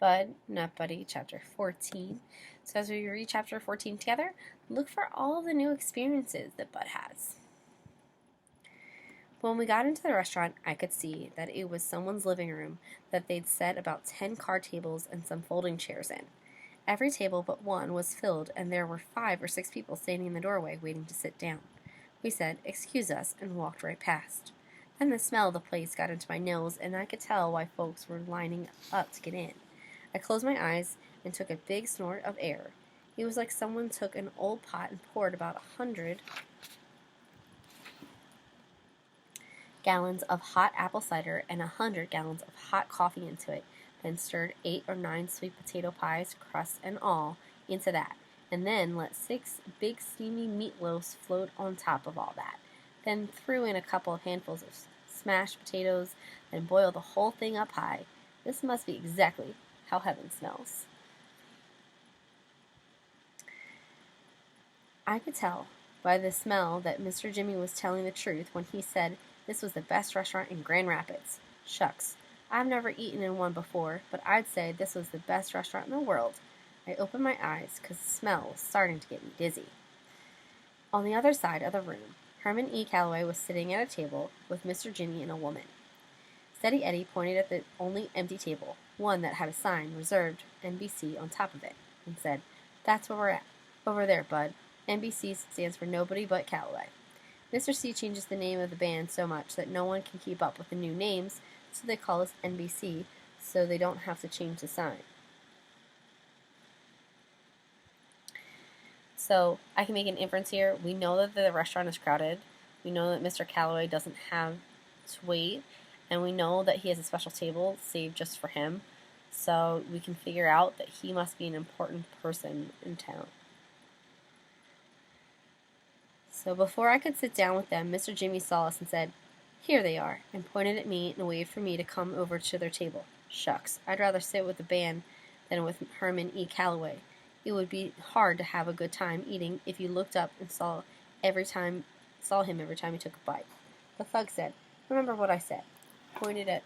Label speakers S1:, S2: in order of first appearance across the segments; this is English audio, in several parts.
S1: Bud, Nut Buddy, Chapter 14. So as we read Chapter 14 together, look for all the new experiences that Bud has. When we got into the restaurant, I could see that it was someone's living room that they'd set about 10 card tables and some folding chairs in. Every table but one was filled, and there were 5 or 6 people standing in the doorway waiting to sit down. We said, "Excuse us," and walked right past. Then the smell of the place got into my nose, and I could tell why folks were lining up to get in. I closed my eyes and took a big snort of air. It was like someone took an old pot and poured about 100 gallons of hot apple cider and 100 gallons of hot coffee into it, then stirred 8 or 9 sweet potato pies, crust and all, into that, and then let 6 big steamy meatloaves float on top of all that. Then threw in a couple of handfuls of smashed potatoes and boiled the whole thing up high. This must be exactly how heaven smells. I could tell by the smell that Mr. Jimmy was telling the truth when he said this was the best restaurant in Grand Rapids. Shucks, I've never eaten in one before, but I'd say this was the best restaurant in the world. I opened my eyes because the smell was starting to get me dizzy. On the other side of the room, Herman E. Calloway was sitting at a table with Mr. Jimmy and a woman. Steady Eddie pointed at the only empty table, one that had a sign, reserved NBC, on top of it, and said, "That's where we're at. Over there, Bud. NBC stands for Nobody But Calloway." Mr. C changes the name of the band so much that no one can keep up with the new names, so they call us NBC, so they don't have to change the sign. So I can make an inference here. We know that the restaurant is crowded. We know that Mr. Calloway doesn't have to wait, and we know that he has a special table saved just for him. So we can figure out that he must be an important person in town. So before I could sit down with them, Mr. Jimmy saw us and said, "Here they are," and pointed at me and waved for me to come over to their table. Shucks, I'd rather sit with the band than with Herman E. Calloway. It would be hard to have a good time eating if you looked up and saw him every time he took a bite. The thug said, "Remember what I said," pointed at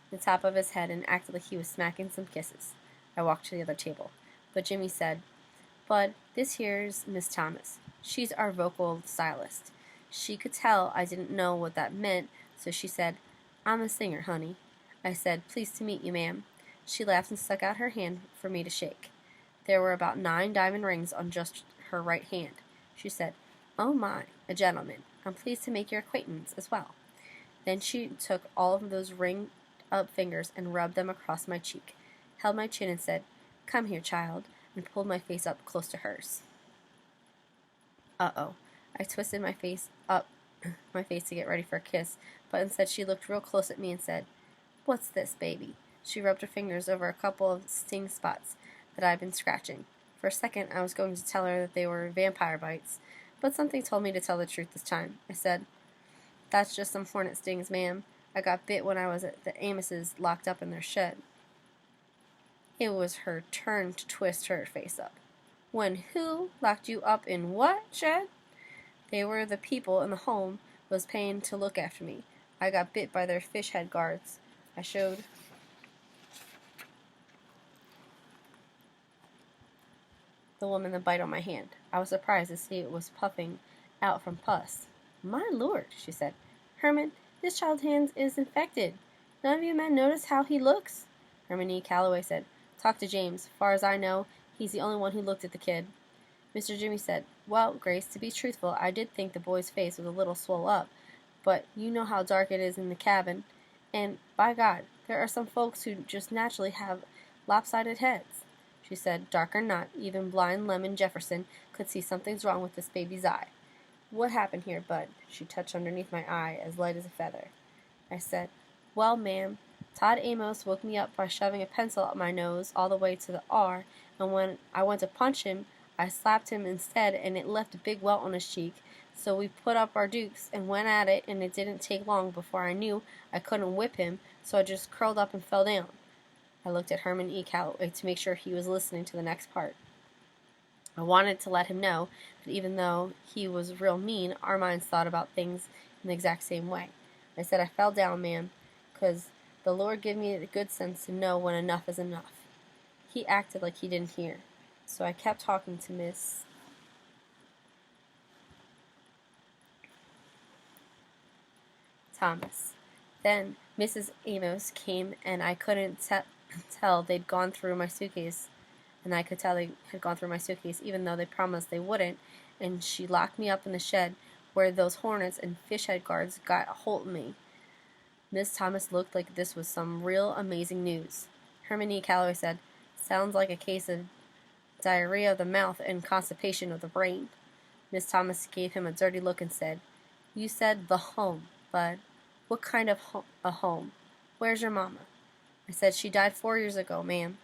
S1: the top of his head and acted like he was smacking some kisses. I walked to the other table, but Jimmy said, "Bud, this here's Miss Thomas. She's our vocal stylist." She could tell I didn't know what that meant, so she said, "I'm a singer, honey." I said, "Pleased to meet you, ma'am." She laughed and stuck out her hand for me to shake. There were about 9 diamond rings on just her right hand. She said, "Oh my, a gentleman. I'm pleased to make your acquaintance as well." Then she took all of those ringed-up fingers and rubbed them across my cheek, held my chin and said, "Come here, child," and pulled my face up close to hers. Uh-oh. I twisted my face to get ready for a kiss, but instead she looked real close at me and said, "What's this, baby?" She rubbed her fingers over a couple of sting spots that I'd been scratching. For a second, I was going to tell her that they were vampire bites, but something told me to tell the truth this time. I said, "That's just some hornet stings, ma'am. I got bit when I was at the Amos's locked up in their shed." It was her turn to twist her face up. "When who locked you up in what shed?" "They were the people in the home was paying to look after me. I got bit by their fish head guards." I showed the woman the bite on my hand. I was surprised to see it was puffing out from pus. "My lord," she said. "Herman, this child's hand is infected. None of you men notice how he looks?" Herman E. Calloway said, "Talk to James. Far as I know, he's the only one who looked at the kid." Mr. Jimmy said, "Well, Grace, to be truthful, I did think the boy's face was a little swole up, but you know how dark it is in the cabin, and, by God, there are some folks who just naturally have lopsided heads." She said, "Dark or not, even blind Lemon Jefferson could see something's wrong with this baby's eye. What happened here, Bud?" She touched underneath my eye, as light as a feather. I said, "Well, ma'am, Todd Amos woke me up by shoving a pencil up my nose all the way to the R, and when I went to punch him, I slapped him instead, and it left a big welt on his cheek. So we put up our dukes and went at it, and it didn't take long before I knew I couldn't whip him, so I just curled up and fell down." I looked at Herman E. Calloway to make sure he was listening to the next part. I wanted to let him know that even though he was real mean, our minds thought about things in the exact same way. I said, "I fell down, ma'am, 'cause The Lord give me the good sense to know when enough is enough. He acted like he didn't hear, so I kept talking to Miss Thomas. Then Mrs. Amos came, and I couldn't tell they'd gone through my suitcase, and I could tell they had gone through my suitcase, even though they promised they wouldn't, and she locked me up in the shed where those hornets and fish head guards got a hold of me. Miss Thomas looked like this was some real amazing news. Herman E. Calloway said, "Sounds like a case of diarrhea of the mouth and constipation of the brain." Miss Thomas gave him a dirty look and said, "You said the home, Bud. What kind of a home? Where's your mama?" I said, "She died 4 years ago, ma'am."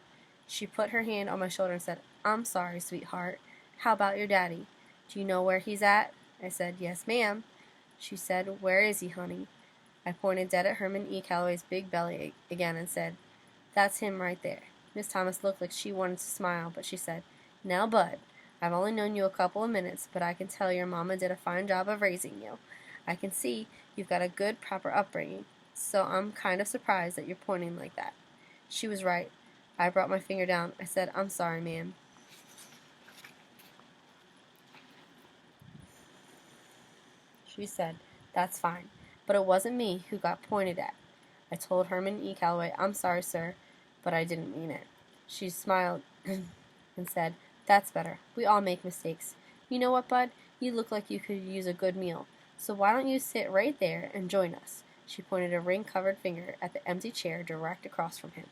S1: She put her hand on my shoulder and said, "I'm sorry, sweetheart. How about your daddy? Do you know where he's at?" I said, "Yes, ma'am." She said, "Where is he, honey?" I pointed dead at Herman E. Calloway's big belly again and said, "That's him right there." Miss Thomas looked like she wanted to smile, but she said, "Now, Bud, I've only known you a couple of minutes, but I can tell your mama did a fine job of raising you. I can see you've got a good, proper upbringing, so I'm kind of surprised that you're pointing like that." She was right. I brought my finger down. I said, "I'm sorry, ma'am." She said, "That's fine, but it wasn't me who got pointed at." I told Herman E. Calloway, "I'm sorry, sir, but I didn't mean it." She smiled and said, "That's better. We all make mistakes. You know what, Bud? You look like you could use a good meal, so why don't you sit right there and join us?" She pointed a ring-covered finger at the empty chair direct across from him.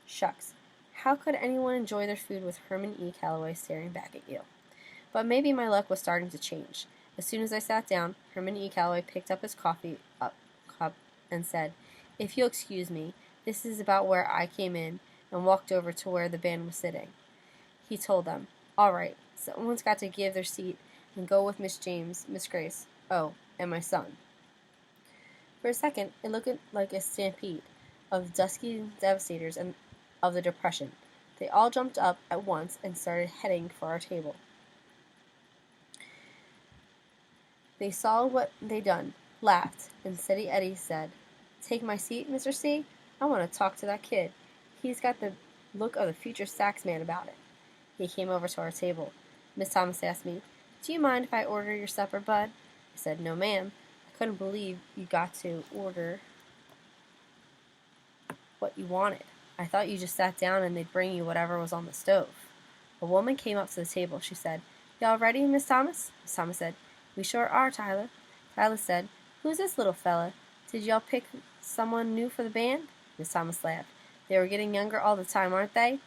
S1: Shucks, how could anyone enjoy their food with Herman E. Calloway staring back at you? But maybe my luck was starting to change. As soon as I sat down, Herman E. Calloway picked up his coffee cup and said, "If you'll excuse me, this is about where I came in," and walked over to where the band was sitting. He told them, "All right, someone's got to give their seat and go with Miss James, Miss Grace, oh, and my son." For a second, it looked like a stampede of dusky devastators and of the Depression. They all jumped up at once and started heading for our table. They saw what they'd done, laughed, and Steady Eddie said, "Take my seat, Mr. C. I want to talk to that kid. He's got the look of the future sax man about it." He came over to our table. Miss Thomas asked me, "Do you mind if I order your supper, Bud?" I said, "No, ma'am. I couldn't believe you got to order what you wanted. I thought you just sat down and they'd bring you whatever was on the stove." A woman came up to the table. She said, "Y'all ready, Miss Thomas?" Miss Thomas said, "We sure are, Tyler." Tyler said, "Who's this little fella? Did y'all pick someone new for the band?" Miss Thomas laughed. "They were getting younger all the time, aren't they?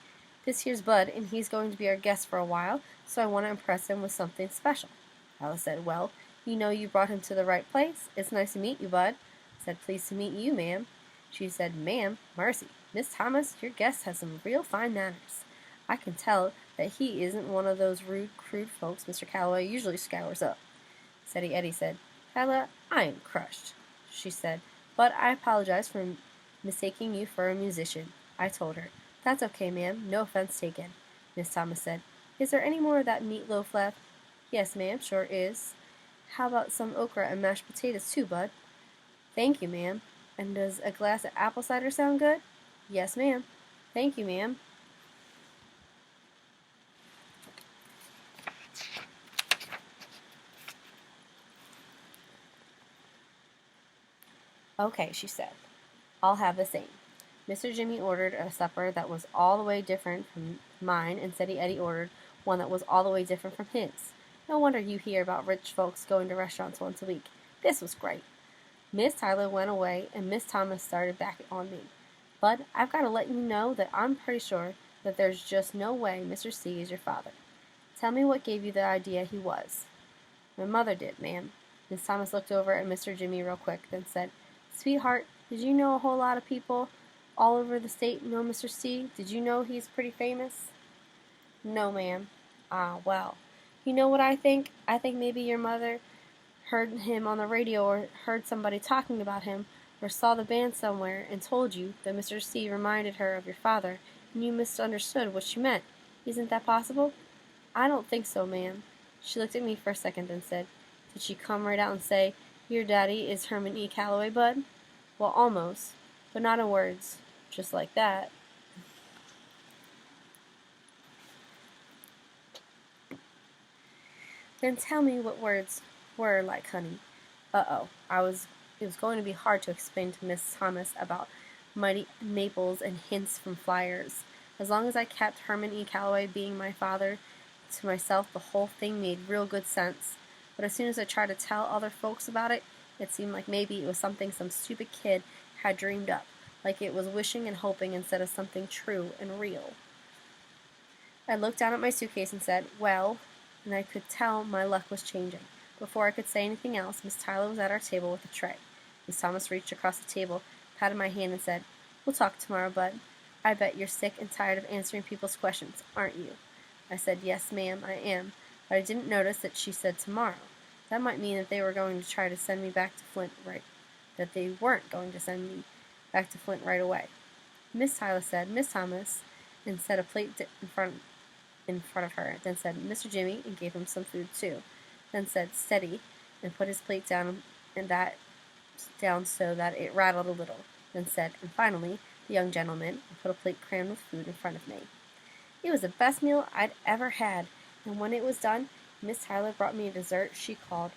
S1: This here's Bud, and he's going to be our guest for a while, so I want to impress him with something special." Tyler said, "Well, you know you brought him to the right place. It's nice to meet you, Bud." I said, "Pleased to meet you, ma'am." She said, "Ma'am, mercy. Miss Thomas, your guest has some real fine manners. I can tell that he isn't one of those rude, crude folks Mr. Calloway usually scours up." Steady Eddie said, "Tyler, I am crushed." She said, "But I apologize for mistaking you for a musician." I told her, "That's okay, ma'am. No offense taken." Miss Thomas said, "Is there any more of that meatloaf left?" "Yes, ma'am, sure is." "How about some okra and mashed potatoes too, Bud?" "Thank you, ma'am." "And does a glass of apple cider sound good?" "Yes, ma'am." "Thank you, ma'am." "Okay," she said. "I'll have the same." Mr. Jimmy ordered a supper that was all the way different from mine, and Steady Eddie ordered one that was all the way different from his. No wonder you hear about rich folks going to restaurants once a week. This was great. Miss Tyler went away, and Miss Thomas started back on me. "Bud, I've got to let you know that I'm pretty sure that there's just no way Mr. C is your father. Tell me what gave you the idea he was." "My mother did, ma'am." Miss Thomas looked over at Mr. Jimmy real quick, then said, "Sweetheart, did you know a whole lot of people all over the state know Mr. C? Did you know he's pretty famous?" "No, ma'am." "Ah, well. You know what I think? I think maybe your mother heard him on the radio or heard somebody talking about him or saw the band somewhere and told you that Mr. C reminded her of your father and you misunderstood what she meant. Isn't that possible?" "I don't think so, ma'am." She looked at me for a second and said, "Did she come right out and say, 'Your daddy is Herman E. Calloway, Bud?'" "Well, almost." but not in words, just like that. Then tell me what words were like, honey. Uh-oh. It was going to be hard to explain to Miss Thomas about mighty maples and hints from flyers. As long as I kept Herman E. Calloway being my father to myself, the whole thing made real good sense. But as soon as I tried to tell other folks about it, it seemed like maybe it was something some stupid kid had dreamed up, like it was wishing and hoping instead of something true and real. I looked down at my suitcase and said, well, and I could tell my luck was changing. Before I could say anything else, Miss Tyler was at our table with a tray. Miss Thomas reached across the table, patted my hand, and said, we'll talk tomorrow, Bud. I bet you're sick and tired of answering people's questions, aren't you? I said, yes, ma'am, I am, but I didn't notice that she said tomorrow. That might mean that they were going to try to send me back to Flint that they weren't going to send me back to Flint right away. Miss Tyler said, Miss Thomas, and set a plate in front of her, then said, Mr. Jimmy, and gave him some food too. Then said, steady, and put his plate down so that it rattled a little. Then said, and finally, the young gentleman, and put a plate crammed with food in front of me. It was the best meal I'd ever had, and when it was done, Miss Tyler brought me a dessert she called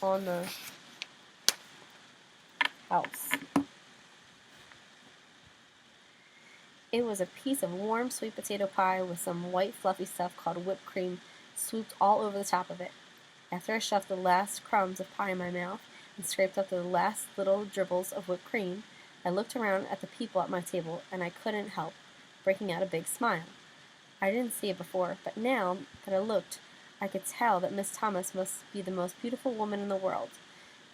S1: on the house. It was a piece of warm sweet potato pie with some white fluffy stuff called whipped cream swooped all over the top of it. After I shoved the last crumbs of pie in my mouth and scraped up the last little dribbles of whipped cream, I looked around at the people at my table, and I couldn't help breaking out a big smile. I didn't see it before, but now that I looked, I could tell that Miss Thomas must be the most beautiful woman in the world.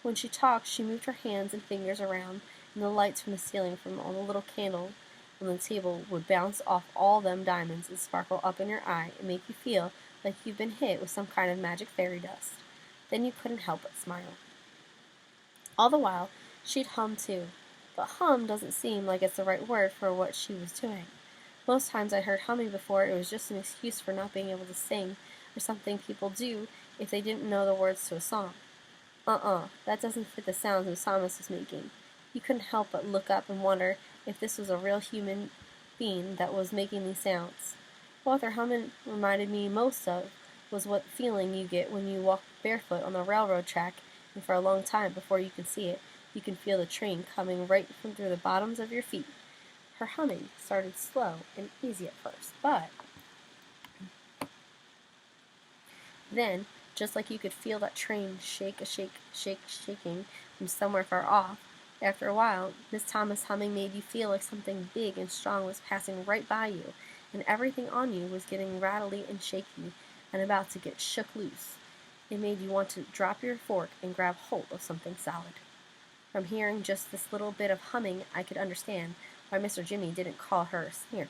S1: When she talked, she moved her hands and fingers around, and the lights from the ceiling from all the little candles on the table would bounce off all them diamonds and sparkle up in your eye and make you feel like you've been hit with some kind of magic fairy dust. Then you couldn't help but smile. All the while, she'd hum too, but hum doesn't seem like it's the right word for what she was doing. Most times I'd heard humming before it was just an excuse for not being able to sing, or something people do if they didn't know the words to a song. That doesn't fit the sounds Miss Thomas was making. You couldn't help but look up and wonder if this was a real human being that was making these sounds. What her humming reminded me most of was what feeling you get when you walk barefoot on the railroad track, and for a long time before you can see it, you can feel the train coming right from through the bottoms of your feet. Her humming started slow and easy at first, but then, just like you could feel that train shaking from somewhere far off, after a while, Miss Thomas' humming made you feel like something big and strong was passing right by you, and everything on you was getting rattly and shaky and about to get shook loose. It made you want to drop your fork and grab hold of something solid. From hearing just this little bit of humming, I could understand why Mr. Jimmy didn't call her a singer.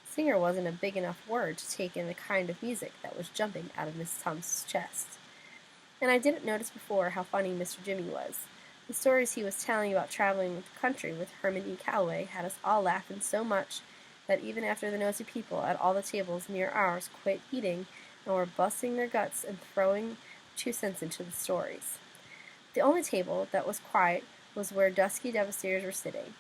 S1: Singer wasn't a big enough word to take in the kind of music that was jumping out of Miss Thomas's chest. And I didn't notice before how funny Mr. Jimmy was. The stories he was telling about traveling the country with Herman E. Calloway had us all laughing so much that even after the nosy people at all the tables near ours quit eating and were busting their guts and throwing 2 cents into the stories. The only table that was quiet was where dusky devastators were sitting.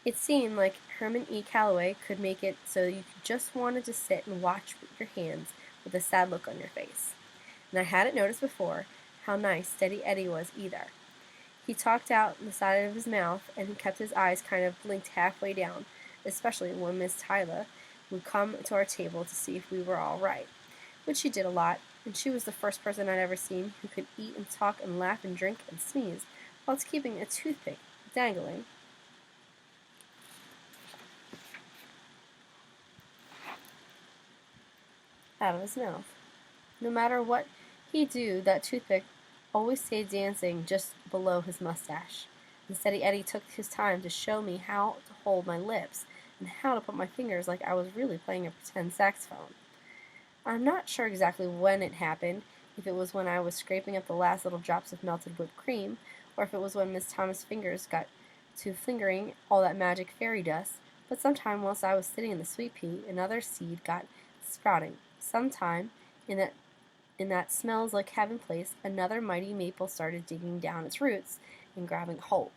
S1: It seemed like Herman E. Calloway could make it so you just wanted to sit and watch with your hands with a sad look on your face. And I hadn't noticed before how nice Steady Eddie was either. He talked out the side of his mouth, and he kept his eyes kind of blinked halfway down, especially when Miss Tyler would come to our table to see if we were all right, which she did a lot, and she was the first person I'd ever seen who could eat and talk and laugh and drink and sneeze while keeping a toothpick dangling out of his mouth. No matter what he'd do, that toothpick always stayed dancing just below his mustache. And Steady Eddie took his time to show me how to hold my lips and how to put my fingers like I was really playing a pretend saxophone. I'm not sure exactly when it happened, if it was when I was scraping up the last little drops of melted whipped cream, or if it was when Miss Thomas' fingers got to fingering all that magic fairy dust, but sometime whilst I was sitting in the sweet pea, another seed got sprouting. Sometime in that smells like heaven place, another mighty maple started digging down its roots and grabbing hold.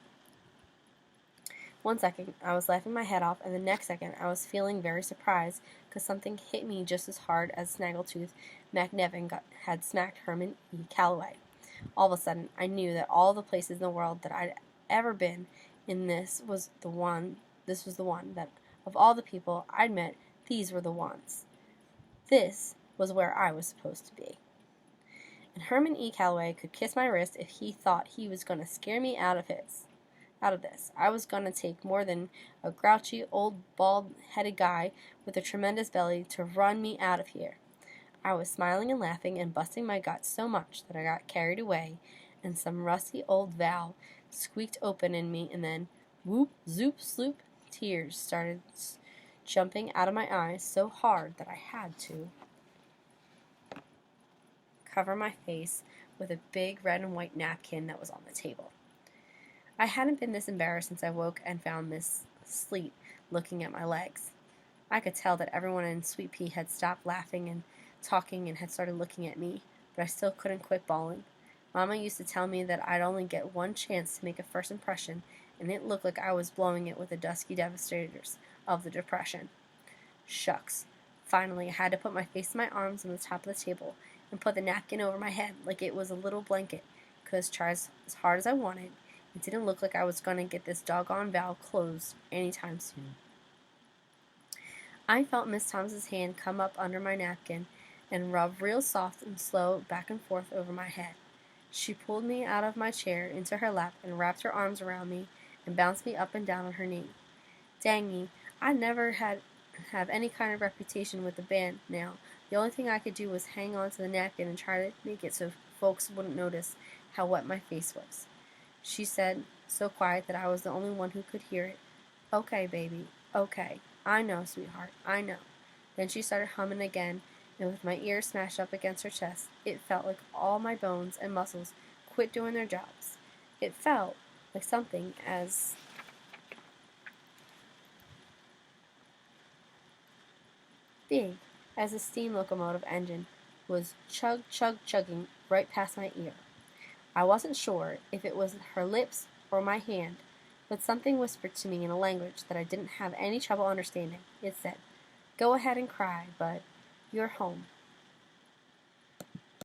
S1: One second, I was laughing my head off, and the next second, I was feeling very surprised because something hit me just as hard as Snaggletooth McNevin had smacked Herman E. Calloway. All of a sudden, I knew that all the places in the world that I'd ever been in, this was the one that, of all the people I'd met, these were the ones. This was where I was supposed to be. And Herman E. Calloway could kiss my wrist if he thought he was going to scare me out of this. I was going to take more than a grouchy, old, bald-headed guy with a tremendous belly to run me out of here. I was smiling and laughing and busting my guts so much that I got carried away, and some rusty old valve squeaked open in me, and then whoop, zoop, sloop, tears started jumping out of my eyes so hard that I had to cover my face with a big red and white napkin that was on the table. I hadn't been this embarrassed since I woke and found Miss Sleet looking at my legs. I could tell that everyone in Sweet Pea had stopped laughing and talking and had started looking at me, but I still couldn't quit bawling. Mama used to tell me that I'd only get one chance to make a first impression, and it looked like I was blowing it with the dusky devastators of the Depression. Shucks. Finally, I had to put my face in my arms on the top of the table and put the napkin over my head like it was a little blanket, because try as hard as I wanted, it didn't look like I was going to get this doggone valve closed anytime soon. I felt Miss Thomas's hand come up under my napkin and rub real soft and slow back and forth over my head. She pulled me out of my chair into her lap and wrapped her arms around me and bounced me up and down on her knee. Dang me, I never have any kind of reputation with the band now. The only thing I could do was hang on to the napkin and try to make it so folks wouldn't notice how wet my face was. She said, so quiet that I was the only one who could hear it, "Okay, baby, okay. I know, sweetheart, I know." Then she started humming again, and with my ears smashed up against her chest, it felt like all my bones and muscles quit doing their jobs. It felt like something as big as a steam locomotive engine was chugging right past my ear. I wasn't sure if it was her lips or my hand, but something whispered to me in a language that I didn't have any trouble understanding. It said, "Go ahead and cry, bud. You're home.